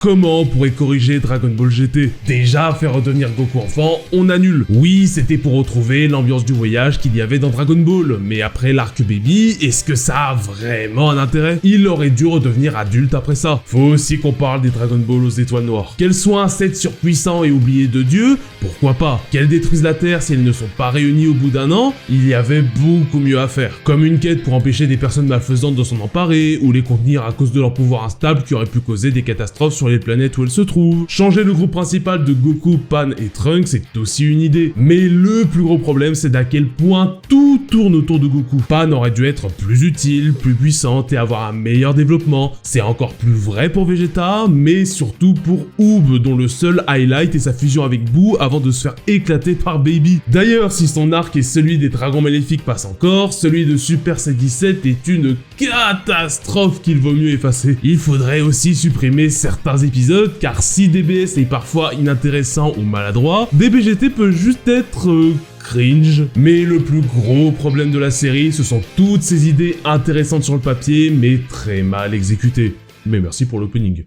Comment on pourrait corriger Dragon Ball GT? Déjà, faire redevenir Goku enfant, on annule. Oui, c'était pour retrouver l'ambiance du voyage qu'il y avait dans Dragon Ball, mais après l'arc Baby, est-ce que ça a vraiment un intérêt? Il aurait dû redevenir adulte après ça. Faut aussi qu'on parle des Dragon Ball aux étoiles noires. Qu'elles soient un set surpuissant et oublié de Dieu, pourquoi pas? Qu'elles détruisent la Terre si elles ne sont pas réunies au bout d'un an, il y avait beaucoup mieux à faire. Comme une quête pour empêcher des personnes malfaisantes de s'en emparer, ou les contenir à cause de leur pouvoir instable qui aurait pu causer des catastrophes sur les planètes où elles se trouvent. Changer le groupe principal de Goku, Pan et Trunks, c'est aussi une idée. Mais le plus gros problème, c'est d'à quel point tout tourne autour de Goku. Pan aurait dû être plus utile, plus puissante et avoir un meilleur développement. C'est encore plus vrai pour Vegeta, mais surtout pour Oob, dont le seul highlight est sa fusion avec Boo avant de se faire éclater par Baby. D'ailleurs, si son arc et celui des Dragons Maléfiques passent encore, celui de Super C17 est une catastrophe qu'il vaut mieux effacer. Il faudrait aussi supprimer certains épisodes, car si DBS est parfois inintéressant ou maladroit, DBGT peut juste être cringe. Mais le plus gros problème de la série, ce sont toutes ces idées intéressantes sur le papier, mais très mal exécutées. Mais merci pour l'opening.